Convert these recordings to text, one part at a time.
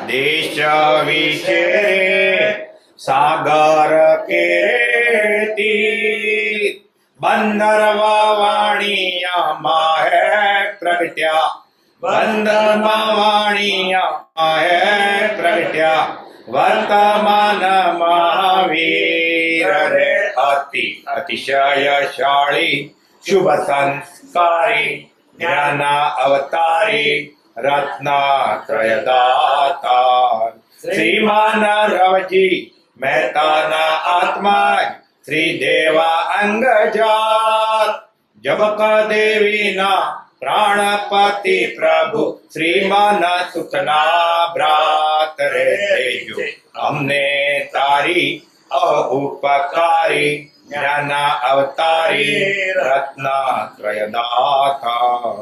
દેશ વિશે સાગર કેતી બંદર વાણીયા હે પ્રગટ્યા બંદર વાણીયા હે પ્રગટ્યા વર્તમાન મહાવીર રે અતિશયશાળી શુભ સંસ્કારી જ્ઞાન અવતારી રત્નાત્રયદાતા શ્રીમાન રવજી મહેતાના આત્મા શ્રી દેવા અંગજાત જબક દેવીના પ્રાણપતિ પ્રભુ શ્રીમાન સુખના ભ્રાત રે દેજો અમને તારી ઉપકારી જ્ઞાન અવતારી રત્નાત્રયદાતા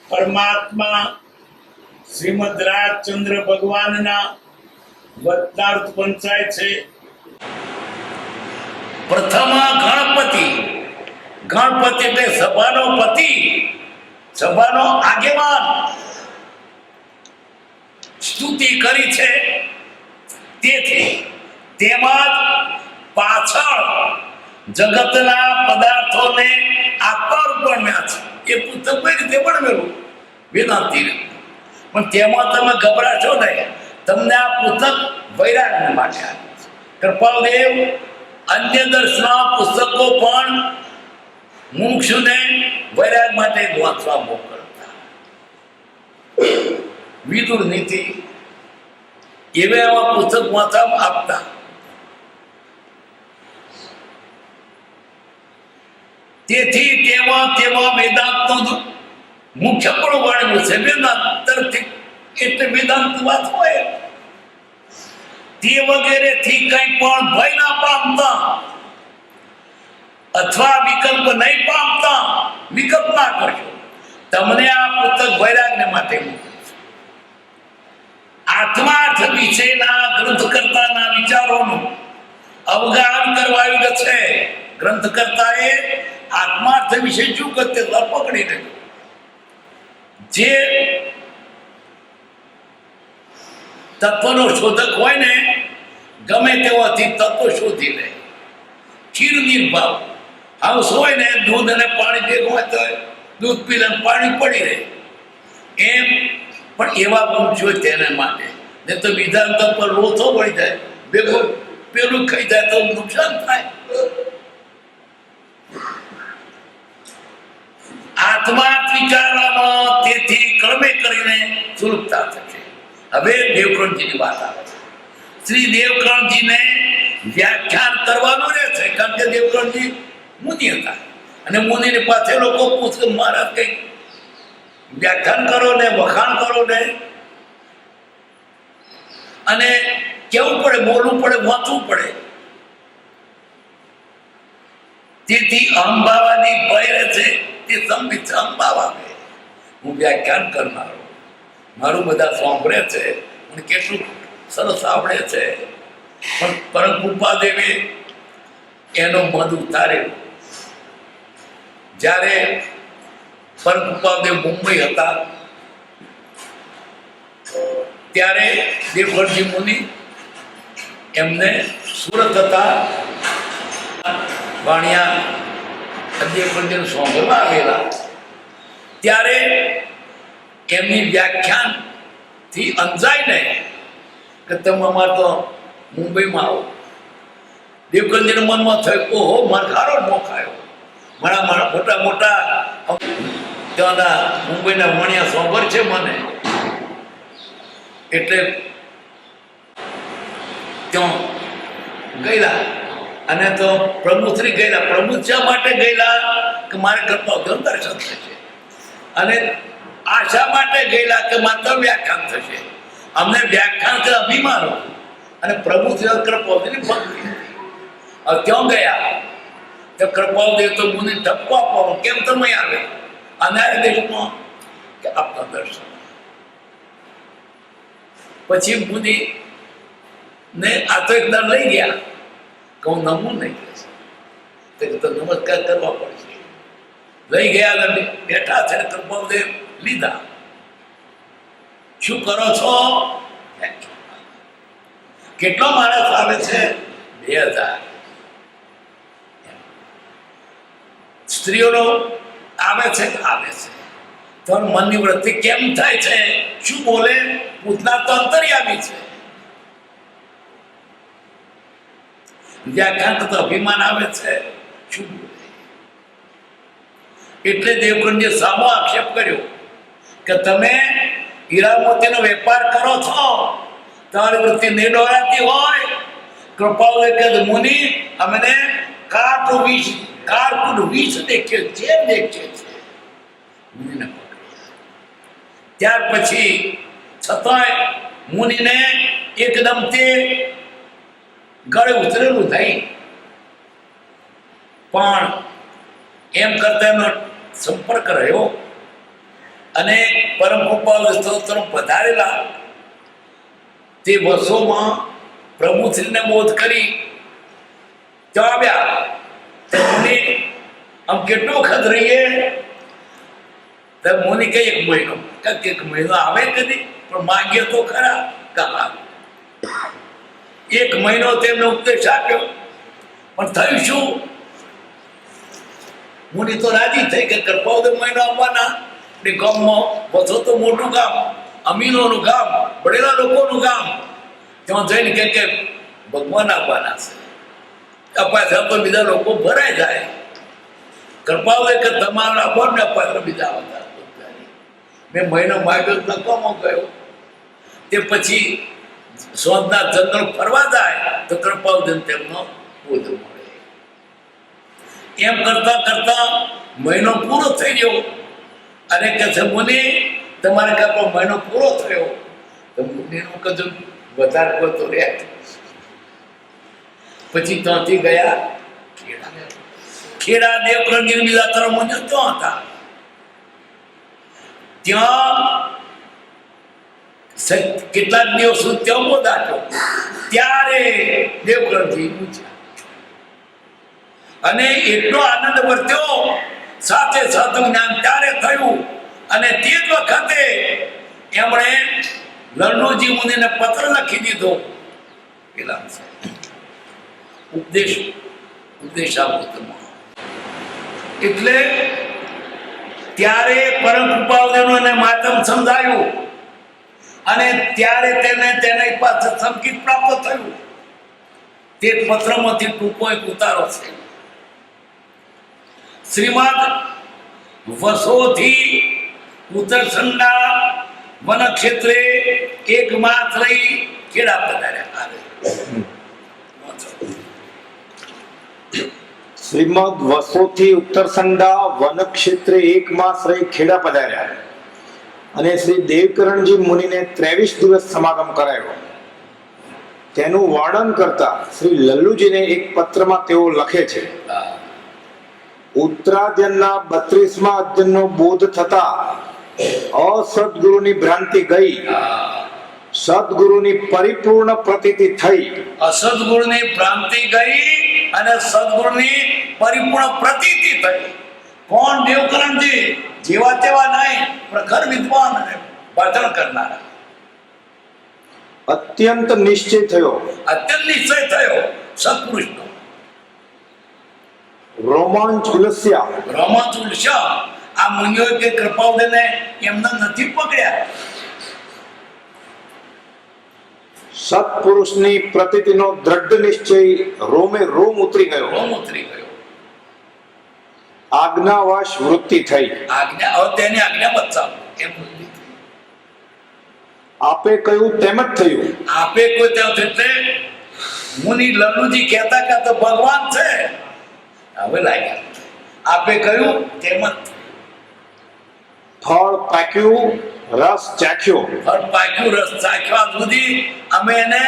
પરમાત્મા શ્રીમદ રાજચંદ્ર ભગવાનના વતનાર્થ પંચાયત છે. પ્રથમ ગણપતિ એટલે સભાનો પતિ, સભાનો આગેવાન સ્તુતિ કરી છે. તેથી તેમજ પાછળ જગતના પદાર્થોને આકાર બન્યા છે. એ પુસ્તક કઈ રીતે બનવેલું વેદાંતિ, પણ તેમાં તમે ગભરાશો નહીં. તમને આ પુસ્તક વૈરાગ માટે કૃપાલદેવ અન્ય દર્શના પુસ્તકો પણ મુમુક્ષુને વૈરાગ માટે વાંચવા મોકલતા. વિદુર નીતિ એવા એવા પુસ્તક વાંચવા આપતા. તેથી તેમાં વેદાંતનો મુખ્ય પણ વર્ણવ્યું છે. વેદાંત તરફથી એટલે વેદાંત વાત હોય તે વગેરેથી કંઈ પણ ભય ના પામતા અથવા વિકલ્પ નહીં પામતા વિકલ્પ ના કરજો. તમને આ પુસ્તક વૈરાગ્ય માટે આત્માર્થ વિશેના ગ્રંથકર્તાના વિચારોનું અવગાહન કરવાયું છે. ગ્રંથકર્તાએ આત્માર્થ વિશે શું કરતે પકડી લેજો. જે તત્વનો શોધક હોય ને ગમે તેવાથી તત્વ શોધી લે. ચીર નિર્ભાવ હાઉસ હોય ને દૂધ અને પાણી ભેગું હોય તો દૂધ પી લે પાણી પડી રહે. એમ પણ એવા ગુણ જોઈએ તેને માટે. ને તો વિધાન પર લોથો પડી જાય, ભેગું પેલું ખાઈ જાય તો નુકસાન થાય. આત્માર્થ વિચારવામાં તેથી ક્રમે કરીને સુલભતા થશે. હવે દેવકરણજીની વાત આવે છે. શ્રી દેવકરણજીને વ્યાખ્યાન કરવાનું રહેશે, કારણ કે દેવકરણજી મુનિ હતા અને મુનિની પાસે લોકો પૂછે મહારાજ કઈ વ્યાખ્યાન કરો ને વખાણ કરો ને, અને કેવું પડે, બોલવું પડે, વાંચવું પડે. તેથી અહંભાવાની ભય રહે છે. તે સંબિત અહંભાવ આવે. હું વ્યાખ્યાન કરનારો, મારું બધા સાંભળે છે અને કેટલું સરસ આવડે છે. પણ પરમ કૃપાદેવે એનો મધ ઉતારેલો. જ્યારે પરમ કૃપાદેવ મુંબઈ હતા ત્યારે દેવકરણજી મુનિ એમને સુરત હતા વાણિયા દેવકરણજીનું સાંભળવા આવેલા. ત્યારે એમની વ્યાખ્યાનથી અંજાય નહીં કે તમે અમારે તો મુંબઈમાં આવો. દેવકરણજીના મનમાં થયું ઓહો મારે ખારો ન ખાયો. મારા મોટા મોટા ત્યાંના મુંબઈના વણિયા સોંભર છે મને, એટલે ત્યાં ગયેલા. અને તો પ્રભુશ્રી ગયેલા. પ્રભુ શા માટે ગયેલા કે મારે કૃપાદેવ દર્શન થશે, અને આશા માટે ગયેલા કે માત્ર વ્યાખ્યાન થશે. અમને વ્યાખ્યાન છે અભિમાન અને પ્રભુ કૃપાદેવની ભક્તિ. ત્યાં ગયા તો કૃપાદેવ તો મુનિ ઠપકો આપવાનો કેમ તમે આવે અનાર્ય દેશમાં કે આપના દર્શન. પછી મુનિ ને આ તો એકદમ લઈ ગયા કે હું નમવું નહીં કહેશે તો નમસ્કાર કરવા પડશે. લઈ ગયા બેઠા છે કૃપાદેવ લીધા શું કરો છો? કેટલો માણસ આવે છે? 2000. સ્ત્રીઓનો આવે છે. તો મનની વૃત્તિ કેમ થાય છે? શું બોલે? પૂતના તો અંતર્યામી છે. વ્યાખ્યાન તો અભિમાન આવે છે. શું બોલે? એટલે દેવગણજીએ સામો આક્ષેપ કર્યો કે તમે હીરા મોતીનો વેપાર કરો છો, તમારી વૃત્તિ નહીં દોરાતી હોય, કૃપાળુએ કહ્યું મુનિ અમને કારકૂટ વિષ દેખ્યો છે. મુનિને પકડ્યા. ત્યાર પછી છતાંય મુનિને એકદમ તે ગળે ઉતરેલું થઈ, પણ એમ કરતા એનો સંપર્ક રહ્યો અને પરમ કૃપાળુ સ્તોત્ર વધારેલા તે વર્ષોમાં પ્રભુશ્રીને બોધ કરી ત્યાં આવ્યા. મુનિ આમ કેટલો વખત રહીએ? તો મુનિ કઈ 1 મહિનો. એક મહિનો આવે કદી, પણ માંગ્યો તો ખરા. કહા 1 મહિનો તેમને ઉપદેશ આપ્યો, પણ થયું શું? મુનિ તો રાજી થઈ કે કૃપાળુ મહિનો આવવાના. ને ગામમાં વધો તો મોટું ગામ, અમીરોનું ગામ, ભણેલા લોકોનું ગામ. ત્યાં જઈને કે ભગવાન આવવાના છે. અપાય તો બીજા લોકો ભરાઈ જાય. કૃપાળુ કે તમારા આપો ને અપાય બીજા આવતા. મેં મહિનો માગ્યો નકામો ગયો. તે પછી સોદના જંગલ ફરવા જાય તો કૃપાળુ તેમનો બોધ મળે. એમ કરતા કરતા મહિનો પૂરો થઈ ગયો અને કહે છે મુનિ તમારે કાપો મહિનો પૂરો થયો. તો મુનિનું કદું વધારે પડતો રહે. પછી ત્યાંથી ગયા ખેડા. દેવકરણજી બીજા તરફ મુનિ ત્યાં હતા. ત્યાં કેટલાક દિવસ ત્યાં બોધાતો. ત્યારે દેવકરણજી પૂછ્યા અને એટલો આનંદ વર્ત્યો. સાથે સાથે જ્ઞાન ત્યારે થયું અને તે જ વખતે એમણે લલ્લુજી મુનિને પત્ર લખી દીધો. પેલા ઉપદેશ આપો. એટલે ત્યારે પરમ કૃપાળુને માતમ સમજાયું અને ત્યારે તેના પાસે સંકેત પ્રાપ્ત થયું. તે પત્રમાંથી ટૂંકો એક ઉતારો છે. શ્રીમદ વસોથી ઉત્તરસંડા વન ક્ષેત્રે 1 માસ રહી ખેડા પધાર્યા. શ્રીમદ વસોથી ઉત્તરસંડા વન ક્ષેત્રે 1 માસ રહી ખેડા પધાર્યા અને શ્રી દેવકરણજી મુનિને 23 દિવસ સમાગમ કરાયો. તેનું વર્ણન કરતા શ્રી લલ્લુજીને એક પત્રમાં તેઓ લખે છે, ઉત્તરાયણના 32મા અધ્યયનનો બોધ થતા અસદગુરુની ભ્રાંતિ ગઈ, સદગુરુની પરિપૂર્ણ પ્રતીતિ થઈ. અસદગુરુની ભ્રાંતિ ગઈ અને સદગુરુની પરિપૂર્ણ પ્રતીતિ થઈ. કોણ? દેવકરણજી. જેવા તેવા નહીં, પ્રખર વિદ્વાન અને ભાષણ કરનારા. અત્યંત નિશ્ચય થયો સત્પુરુષનો. રોમાંચ ઉલસ્યા. આ મુનિઓ કે કૃપાળુને એમના નથી પકડ્યા. સત્પુરુષની પ્રતીતિનો દ્રઢ નિશ્ચય રોમે રોમ ઉતરી ગયો. આજ્ઞાવશ વૃત્તિ થઈ. તેની આજ્ઞા બચાવો એમ. આપે કહ્યું તેમ જ થયું. આપે કોઈ ત્યાં એટલે મુનિ લલ્લુજી કહેતા કે તો ભગવાન છે. હવે લાગ્યા આપે કહ્યું તેમ જ. ફળ પાક્યું, રસ ચાખ્યો. ચાખ્યા સુધી અમે એને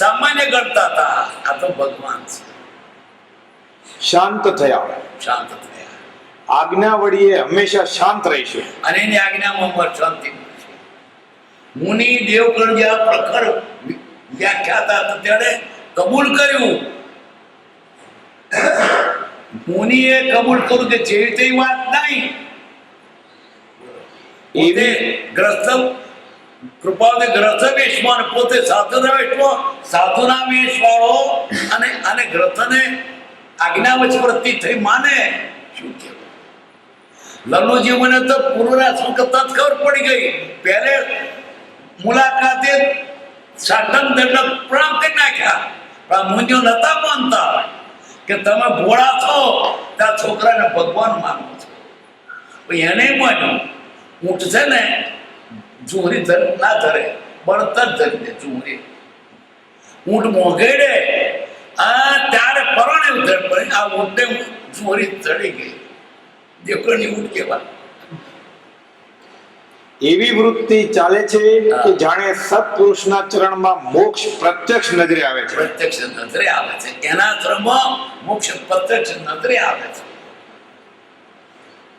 સામાન્ય ગણતા હતા. આ તો ભગવાન છે. શાંત થયા. આજ્ઞા વડીએ હંમેશા શાંત રહીશું અને એની આજ્ઞામાં શાંતિ. મુનિ દેવકરણજી આ પ્રખર વ્યાખ્યાતા હતા ત્યારે કબૂલ કર્યું. મુનિએ કબૂલ કર્યું કે જેવી તેવી વાત નહીં. એવી ગ્રસ્ત કૃપાળુ ગ્રથ વેશમાં અને પોતે સાધુના વેશમાં, સાધુના વેશ વાળો અને ગ્રથને આજ્ઞા વચવર્તી થઈ માને. શું કહેવાય? લલ્લુજી મને તો પૂર્વરાશ્રમ કરતા જ ખબર પડી ગઈ. પહેલે મુલાકાતે સાટમ દંડ પ્રણામ કરી નાખ્યા, પણ મુંજો નતા માનતા કે તમે ભોળા છો ત્યાં છોકરાને ભગવાન માનો છો. એને માન્યું ઊંટ છે ને જુહરી ના ધરે, બળતર ધરી દે જુહરી. ઊંટ મોઘેડે ત્યારે પરણે ઉધર પડે. આ ઊંટને જુહરી ચડી ગઈ. દેખોની ઊંટ કહેવાય. એવી વૃત્તિ ચાલે છે કે જાણે સત્પુરુષના ચરણમાં મોક્ષ પ્રત્યક્ષ નજરે આવે છે. પ્રત્યક્ષ નજરે આવે છે. એના આશ્રમમાં મોક્ષ પ્રત્યક્ષ નજરે આવે છે.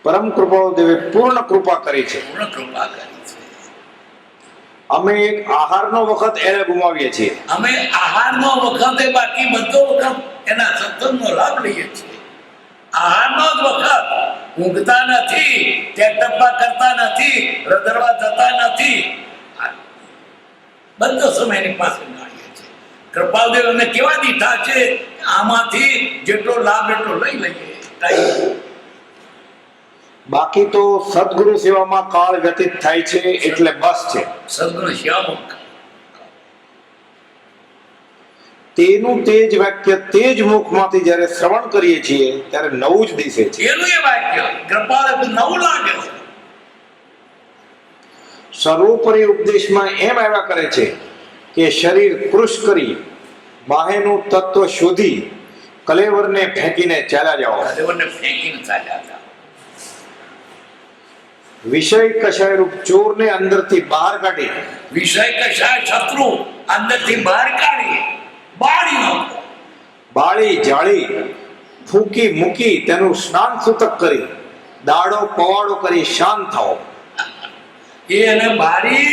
પરમ કૃપાળુ દેવે પૂર્ણ કૃપા કરી છે. પૂર્ણ કૃપા કરી છે. અમે એક આહારનો વખત એને ગુમાવીએ છીએ. અમે આહારનો વખતે બાકી બધો વખત એના સત્સંગનો લાભ લઈએ છીએ. આહારનો જ વખત ઊંઘતા નથી, ટેકટપ્પા કરતા નથી, રદરવા જતા નથી. બધો સમય એની પાસે ગાળીએ છીએ. કૃપાળુદેવ અમને કેવા દીઠા છે, આમાંથી જેટલો લાભ એટલો લઈ લઈએ. બાકી તો સદગુરુ સેવામાં કાળ વ્યતીત થાય છે એટલે બસ છે. સદગુરુ સેવામાં તેનું તે જ વાક્ય તે જ મુખમાંથી જ્યારે શ્રવણ કરીએ છીએ ત્યારે નવું જ દિશે છે. એનું એ વાક્ય કૃપાળુ નવું લાગે છે. સર્વોપરી ઉપદેશમાં એમ આવ્યા કરે છે કે શરીર કૃશ કરી બાહેનું તત્વ શોધી કલેવરને ફેંકીને ચાલ્યા જાઓ. કલેવરને ફેંકીને ચાલ્યા જાઓ. વિષય કષાય રૂપ ચોરને અંદરથી બહાર કાઢી, વિષય કશાય શત્રુ અંદરથી બહાર કાઢી બાળી નાખો. બાળી જાળી ફૂંકી મૂકી તેનું સ્નાન સૂતક કરી દાડો પવાડો કરી શાંત થાઓ. એને બાળી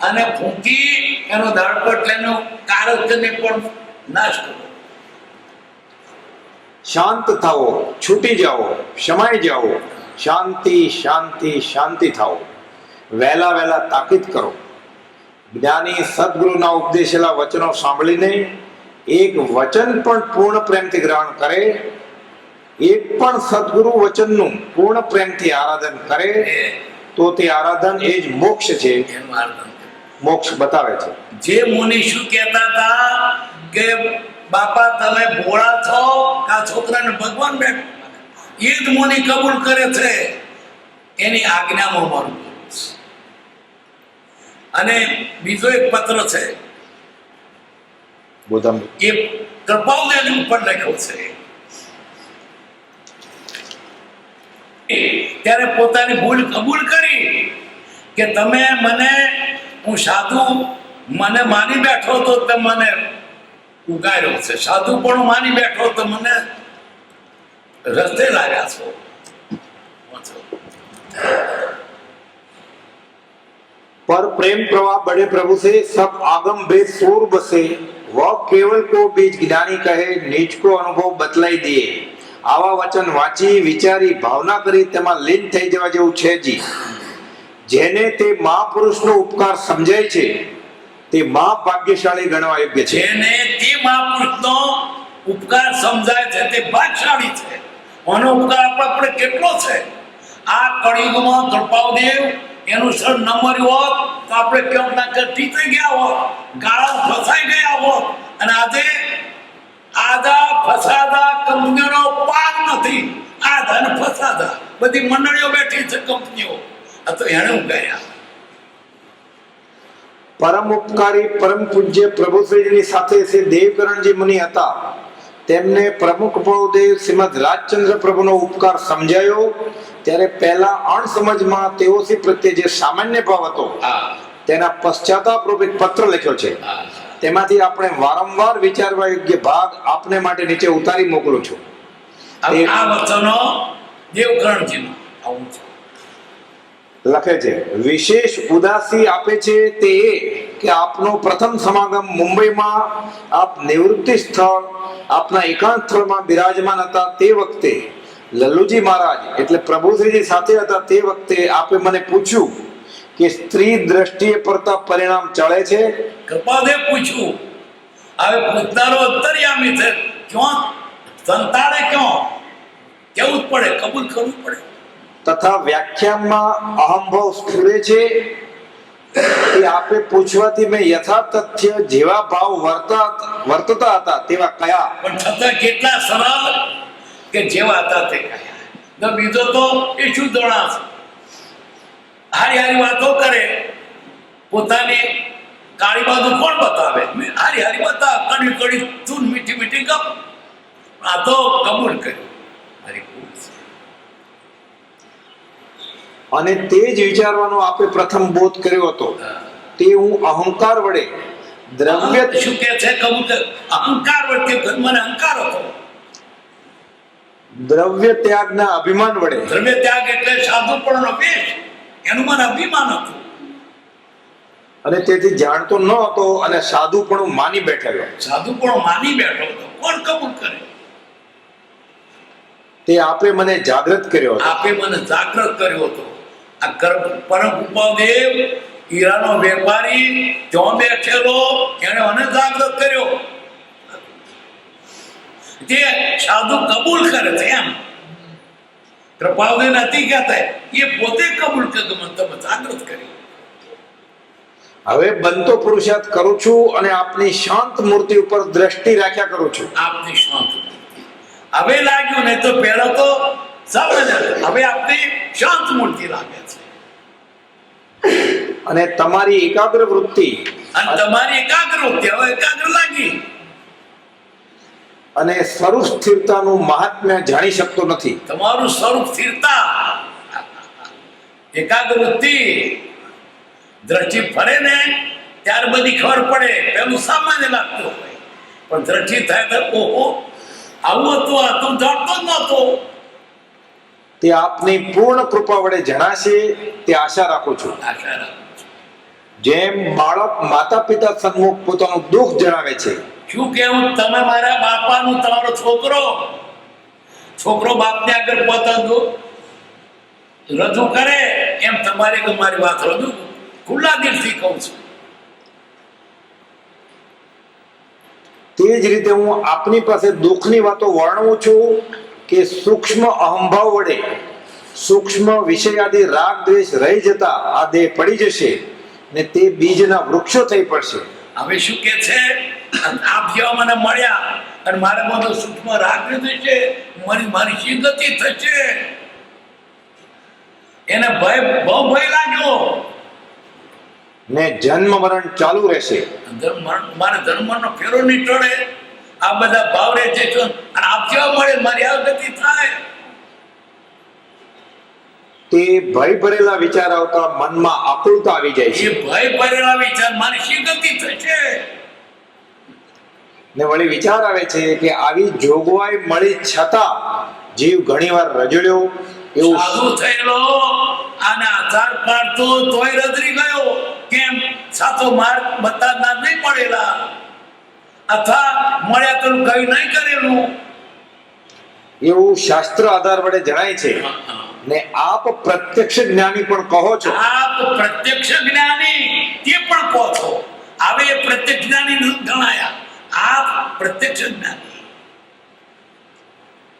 અને ફૂંકી એનો દાડપટ એનો કારકને પણ નાશ કરો. શાંત થાઓ, છૂટી જાઓ, સમાઈ જાઓ. શાંતિ શાંતિ શાંતિ થાઓ. વહેલા વહેલા તાકીદ કરો. જ્ઞાની સદગુરુના ઉપદેશેલા વચનો સાંભળીને એક વચન પણ પૂર્ણ પ્રેમથી ગ્રહણ કરે, એક પણ સદગુરુ વચનનું પૂર્ણ પ્રેમથી આરાધન કરે તો તે આરાધન એ જ મોક્ષ છે. એનું આરાધન મોક્ષ બતાવે છે. જે મુનિ શું કહેતા હતા કે બાપા તમે ભોળા છો, આ છોકરાને ભગવાન બેઠો, એ જ મુનિ કબૂલ કરે છે. એની આજ્ઞામાં મારું અને બીજો એક પત્ર છે એ કૃપાળુદેવ ઉપર લખ્યો છે. ત્યારે પોતાની ભૂલ કબૂલ કરી કે તમે મને, હું સાધુ મને માની બેઠો તો તે મને ઉગાર્યો છે, સાધુ પણ માની બેઠો તો મને રસ્તે લાગ્યા છો. पर प्रेम प्रवाह बड़े प्रभु से सब आगम भेद सूर बसे वह केवल को बीज ज्ञानी कहे नीच को अनुभव बतलाई दिए. आवा वचन वांची विचारी भावना करी तेमा લીન થઈ જવા જેવું છે જી. જેને તે મહાપુરુષનો ઉપકાર સમજાય છે તે મહા ભાગ્યશાળી ગણવા યોગ્ય છે. જેને તે મહાપુરુષનો ઉપકાર સમજાય છે તે ભાગ્યશાળી છે. આનો ઉપકાર આપણે કેટલો છે. આ કળિયુગમાં કૃપાળુદેવ એનું સર ન મળ્યું હોત તો આપણે કેમ ના કટી થઈ ગયા હોત, ગાળા ફસાઈ ગયા હોત. અને આજે આદા ફસાદા કંપનીઓનો પાર નથી. આદા અને ફસાદા બધી મંડળીઓ બેઠી છે કંપનીઓ. આ તો એને ઉગાર્યા. પરમ ઉપકારી પરમ પૂજ્ય પ્રભુશ્રીજીની સાથે શ્રી દેવકરણજી મુનિ હતા. તેમને પ્રમુખ પ્રભુદેવ શ્રીમદ રાજચંદ્ર પ્રભુનો ઉપકાર સમજાયો ત્યારે પહેલા અણસમજમાં તેઓસી પ્રત્યે જે સામાન્ય ભાવ હતો તેના પશ્ચાતાપ રૂપ એક પત્ર લખ્યો છે. તેમાંથી આપણે વારંવાર વિચારવા યોગ્ય ભાગ આપને માટે નીચે ઉતારી મોકલું છું. આ વચનો દેવકરણજીનો આવું છે. લખે છે, વિશેષ ઉદાસી આપે છે તે કે આપનો પ્રથમ સમાગમ મુંબઈમાં આપ નિવૃત્તિ સ્થળ આપના એકાંત સ્થળમાં બિરાજમાન હતા તે વખતે લલ્લુજી મહારાજ એટલે પ્રભુશ્રીજી સાથે હતા તે વખતે આપે મને પૂછ્યું કે કે સ્ત્રી દ્રષ્ટિએ પડતા પરિણામ ચડે છે? કૃપાદેવ પૂછ્યું. હવે પૂછનારો અંતર્યામી છે. ક્યાં સંતાડે ક્યાં? કેવું જ પડે, કબૂલ કરવું પડે. તથા વ્યાખ્યાનમાં અહંભાવ સ્ફુરે છે કે આપે પૂછવાથી મેં યથાતથ્ય જેવા ભાવ વર્તતા હતા તેવા કયા? પણ છતાં કેટલા સરળ કે જેવા હતા તે કયા. તો બીજો તો એ શું દોણાશ, હારી હારી વાતો કરે, પોતાની કાળી બાજુ કોણ બતાવે? હારી હારી બતાવ, કડી કડી તું મીઠી મીઠી ગપ. આ તો કબૂલ કર્યું, મારી ભૂલ છે. અને તે જ વિચારવાનો આપે પ્રથમ બોધ કર્યો હતો. તે હું અહંકાર વડે દ્રવ્ય શું કે છે? કબૂલ કર. અહંકાર વડે મને અહંકાર હતો. દ્રવ્ય ત્યાગના અભિમાન વડે દ્રવ્ય ત્યાગ એટલે સાધુપણનો વેશ, એનું મને અભિમાન હતું. અને તેથી જાણતો ન હતો અને સાધુપણું માની બેઠેલો. સાધુપણો માની બેઠો હતો. કોણ કબૂલ કરે? તે આપે મને જાગૃત કર્યો હતો. આપે મને જાગૃત કર્યો હતો. આ પરમ કૃપાદેવ હીરાનો વેપારી ત્યાં બેઠેલો, એને મને જાગૃત કર્યો. તે સાધુ કબૂલ કરે છે એમ. કૃપાદેવ નથી કહેતા, એ પોતે કબૂલ કરે કે મને તમે જાગૃત કરી. હવે બનતો પુરુષાર્થ કરું છું અને આપની શાંત મૂર્તિ ઉપર દ્રષ્ટિ રાખ્યા કરું છું. આપની શાંત મૂર્તિ હવે લાગ્યું, નહીં તો પહેલા તો સમજ, હવે આપની શાંત મૂર્તિ લાગે છે. અને તમારી એકાગ્ર વૃત્તિ અને તમારી એકાગ્ર વૃત્તિ હવે એકાગ્ર લાગી. અને સ્વરૂપ સ્થિરતાનું મહાત્મ્ય જાણી શકતો નથી. તમારું સ્વરૂપ સ્થિરતા, એકાગ્ર વૃત્તિ, દ્રષ્ટિ ફરે ને ત્યાર બધી ખબર પડે. પેલું સામાન્ય લાગતું હોય, પણ દ્રષ્ટિ થાય તો ઓહો આવું હતું, આ તો જાણતો જ નહોતો. તે આપની પૂર્ણ કૃપા વડે જણાશે તે આશા રાખું છું. આશા રાખું છું. જેમ બાળક માતા પિતા સન્મુખ પોતાનું દુઃખ જણાવે છે, શું કેવું? તમે મારા બાપાનું, તમારો છોકરો બાપને આગળ પોતાનું રજૂ કરે, એમ તમારે મારી વાત રજૂ ખુલ્લા દિલથી કહું છું. તે જ રીતે હું આપની પાસે દુઃખની વાતો વર્ણવું છું કે સૂક્ષ્મ અહંભાવ વડે સૂક્ષ્મ વિષયાદી રાગ દ્વેષ રહી જતા આ દેહ પડી જશે ને તે બીજના વૃક્ષો થઈ પડશે. હવે શું કે છે? આપ જેવા મને મળ્યા અને મારે બધો સૂક્ષ્મ રાગ થશે, મારી શી ગતિ થશે? એને બહુ ભય લાગ્યો ને જન્મ મરણ ચાલુ રહેશે. મારે ધર્મનો ફેરો નહીં ટળે. આ બધા ભાવ રહે છે અને આપ જેવા મળે મારી આ ગતિ થાય. તે ભય ભરેલા વિચાર આવતા મનમાં આકુલતા આવી જાય એ છે. ભય ભરેલા વિચાર, મારી શી ગતિ થશે? ને વળી વિચાર આવે છે કે આવી જોગવાઈ મળી છતાં જીવ ઘણીવાર રજળ્યો એવું સાધુ થયેલો આને આધાર પાડતો તોય રદરી ગયો. કેમ? સાચો માર્ગ બતાવનાર નહીં મળેલા, અથવા મળ્યા તો કઈ નહીં કરેલું. એવું શાસ્ત્ર આધાર વડે જણાય છે. ને આપ પ્રત્યક્ષ જ્ઞાની પણ કહો છો. આપ પ્રત્યક્ષ જ્ઞાની તે પણ કહો છો. હવે એ પ્રત્યક્ષ જ્ઞાની ગણાયા. આપ પ્રત્યક્ષ જ્ઞાની.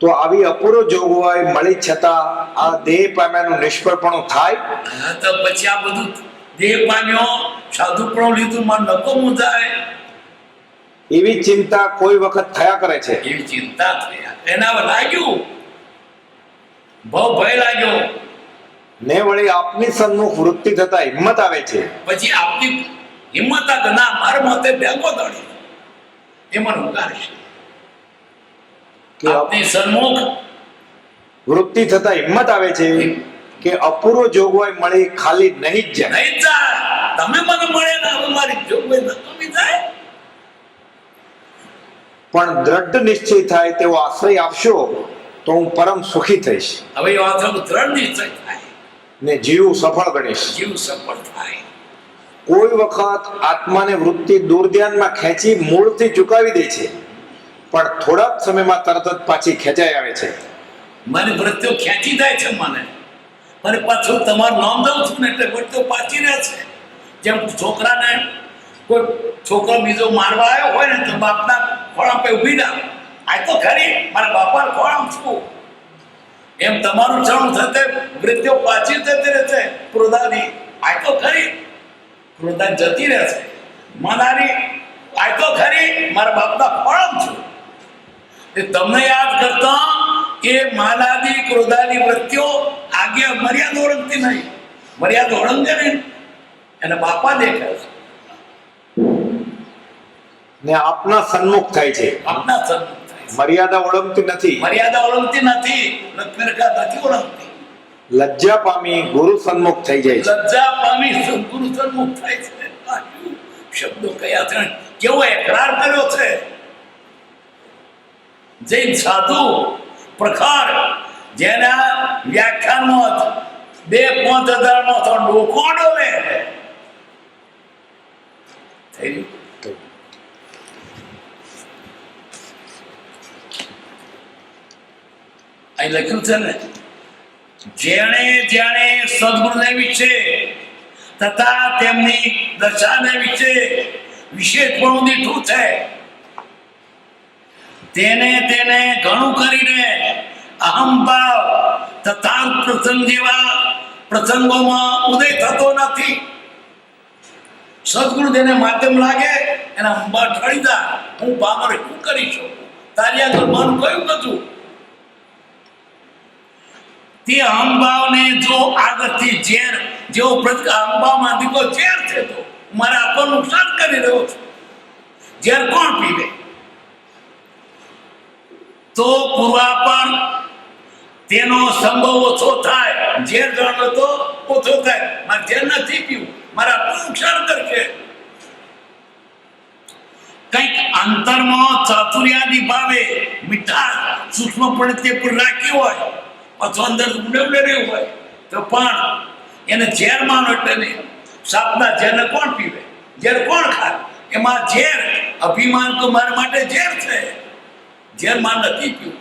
તો આવી અપૂર્વ જોગવાઈ મળી છતાં આ દેહ પામ્યાનું નિષ્ફળપણું થાય. હા, તો પછી આ બધું દેહ પામ્યો, સાધુપણું લીધું, મન નકોમું થાય, એવી ચિંતા કોઈ વખત થયા કરે છે. એવી ચિંતા થયા. એના લાગ્યું, બહુ ભય લાગ્યો. ને વળી આપની સન્મુખ વૃત્તિ થતા હિંમત આવે છે. પછી આપની હિંમત આ ના મારા માથે ભેગો દળી એ મને ઉગાડશે. કે આપની સન્મુખ વૃત્તિ થતા હિંમત આવે છે કે અપૂર્વ જોગવાઈ મળી ખાલી નહીં જ જાય. નહીં જાય. તમે મને મળે ને હવે મારી જોગવાઈ નકામી જાય. પણ દ્રઢ નિશ્ચય થાય તેવો આશ્રય આપશો તો હું પરમ સુખી થઈશ હવે એ વાત દ્રઢ નિશ્ચય થાય, ને જીવ સફળ ગણીશ. જીવ સફળ થાય. કોઈ વખત આત્માને વૃત્તિ દુર્ધ્યાનમાં ખેંચી મૂળથી ચુકાવી દે છે, પણ થોડા જ સમયમાં તરત જ પાછી ખેંચાઈ આવે છે. મને વૃત્તિઓ ખેંચી જાય છે મને, અને પાછું તમારું નામ દઉં છું ને એટલે વટ તો પાછી રહેશે. જેમ છોકરાને કોઈ છોકરો બીજો મારવા આવ્યો હોય ને તો બાપના ખોળા પે ઊભી ના, આ તો ખરી મારા બાપાના ખોળામાં છું, એમ તમારું ચરણ થતે વૃત્તિઓ પાછી જતી રહેશે. ક્રોધાની આ તો ખરી ક્રોધા જતી રહેશે. મનાની આ તો ખરી મારા બાપના ખોળામાં છું. એ તમને યાદ કરતા એ માનાદી ક્રોધાની વૃત્તિઓ આગે મર્યાદા ઓળખતી નહીં. મર્યાદા ઓળંગે ને એને બાપા દેખાય છે ને આપના સન્મુખ થાય છે, આપના સન્મુખ થાય છે. મર્યાદા ઓળંગતી નથી, મર્યાદા ઓળંગતી નથી, લક્ષ્મીરેખા નથી ઓળંગતી. લજ્જા પામી ગુરુ સન્મુખ થઈ જાય છે. લજ્જા પામી ગુરુ સન્મુખ થાય છે. શબ્દો કયા છે, કેવો એકરાર કર્યો છે. જૈન સાધુ પ્રખર જેના વ્યાખ્યાનમાં 2-5 નો તો ડોકો ડોલે થઈ ગયું. અહીં લખ્યું છે ને, જેણે જેણે સદગુરુને વિશે તથા તેમની દશાને વિશે વિશેષપણું દીઠું છે તેને ઘણું કરીને અહંભાવ તથા પ્રસંગ જેવા પ્રસંગોમાં ઉદય થતો નથી. સદગુરુ જેને માધ્યમ લાગે એના અંબા ઠળી દા, હું પામર શું કરી છું, તારી આગળ મારું કયું કશું. તે અહંભાવને જો આગળથી ઝેર જેવો અહંભાવમાં દીકો ઝેર છે તો મારે આપણું નુકસાન કરી રહ્યો છું. ઝેર કોણ પીવે? તો પૂર્વાપર તેનો સંભવ ઓછો થાય. ઝેર જાણો તો ઓછો થાય. મારે ઝેર નથી પીવું, મારે આપણું નુકસાન કરશે. કંઈક અંતરમાં ચાતુર્યાદી ભાવે મીઠાશ સૂક્ષ્મપણે તે પર રાખી હોય અથવા અંદર ઉડે રહ્યું હોય તો પણ એને ઝેર માનો એટલે નહીં. સાપના ઝેરને કોણ પીવે? ઝેર કોણ ખાય? એમાં ઝેર અભિમાન તો મારા માટે ઝેર છે, ઝેર માં નથી પીવું.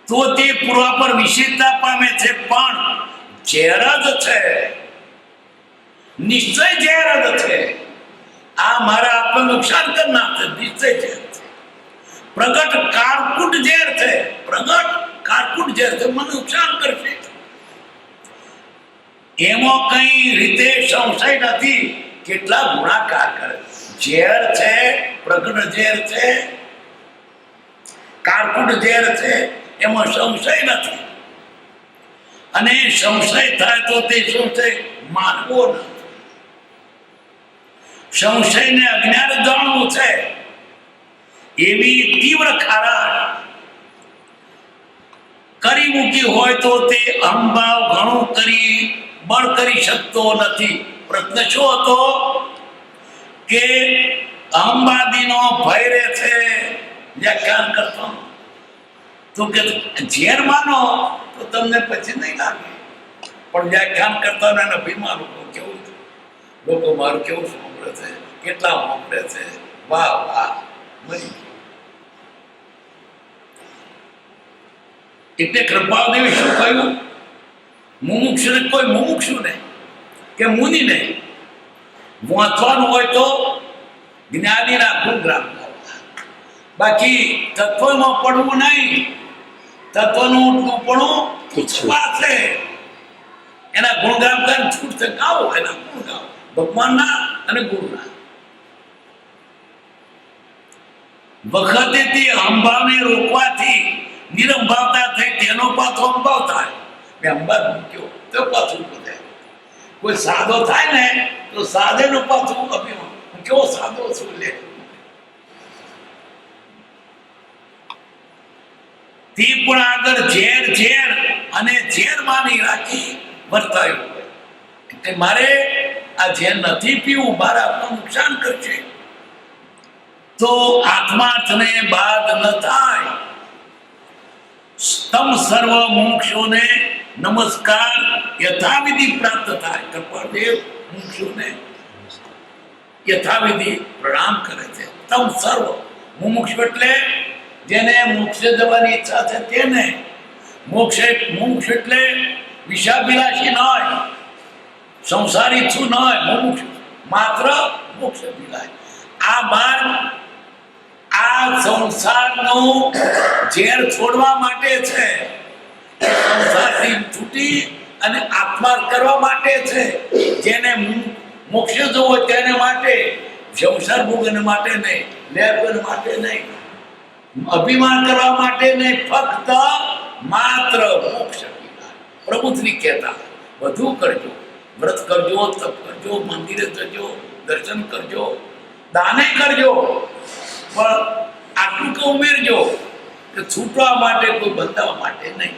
તો તે પૂર્વા પર વિશેષતા પામે છે પણ ઝેર જ છે, નિશ્ચય ઝેર જ છે. આ મારા આપણને નુકસાન કરનાર છે, નિશ્ચય ઝેર છે. પ્રગટ કારકુટ ઝેર છે, પ્રગટ કારકુટ ઝેર છે, મને નુકસાન કરશે. એમાં કઈ રીતે સંશય નથી. કેટલા ગુણાકાર કરે. ઝેર છે, પ્રગટ ઝેર છે, કારકુટ ઝેર છે, એમાં સંશય નથી. અને સંશય થાય તો તે સંશય માનવો નથી. સંશયને અજ્ઞાન જાણવું છે. એવી તીવ્ર ખારાશ કરી મૂકી હોય તો તે અહંભાવ ઘણું બળ કરી શકતો નથી. પ્રશ્ન શું હતો કે અહંબાદીનો ભય રહે છે વ્યાખ્યાન કરતો. તો કે ઝેર માનો તો તમને પછી નહીં લાગે, પણ વ્યાખ્યાન કરતા અભિમાન કેવું છે, લોકો મારું કેવું સાંભળે છે, કેટલા સાંભળે છે, વાહ વાહ મરી. એટલે કૃપાદેવી શું કહ્યું? મુમુક્ષુ ને કોઈ મુમુક્ષુ ને કે મુનિ નહીં, વાંચવાનું હોય તો જ્ઞાનીના ગુણગ્રામ કરવા, બાકી તત્વમાં પડવું નહીં. તત્વનું ટૂંપણું છે, એના ગુણગામ કરીને છૂટશે ગાવો, એના ગુણ ગાવો ભગવાનના અને ગુરુના. વખતે તે અંબાને રોકવાથી નિરંભાવતા થઈ, તેનો પાછો અંભાવ થાય. મેં અંબા મૂક્યો તો પાછું બધે. કોઈ સાદો થાય ને તો સાદેનો પાછું અભિમાન, કેવો સાદો છું લે. તે પણ આગળ ઝેર અને ઝેર માની રાખી વર્તાયું હોય. એટલે મારે આ ઝેર નથી પીવું, મારે આપણું નુકસાન કરશે. તો આત્માર્થને બાદ ન થાય. તમ સર્વ મોક્ષોને નમસ્કાર યથાવિધિ પ્રાપ્ત થાય. કૃપાદેવ મોક્ષોને યથાવિધિ પ્રણામ કરે છે. તમ સર્વ મુમુક્ષ એટલે જેને મોક્ષે જવાની ઈચ્છા છે તેને મોક્ષ એટલે વિષયાભિલાષી ન હોય, સંસારી છું ન હોય, મોક્ષ માત્ર મોક્ષ અભિલાષી. આ માર્ગ આ સંસારનું ઝેર છોડવા માટે છે, સંસારથી છૂટી અને આત્મા કરવા માટે છે. જેને મોક્ષ જોવો તેને માટે, સંસાર ભોગવવા માટે નહીં, લેવ માટે નહીં, અભિમાન કરવા માટે નહીં, ફક્ત માત્ર મોક્ષ. પ્રભુશ્રી કહેતા બધું કરજો, વ્રત કરજો, તપ કરજો, મંદિરે જજો, દર્શન કરજો, દાને કરજો, પણ આટલું કે ઉમેરજો કે છૂટવા માટે, કોઈ બંધાવવા માટે નહીં.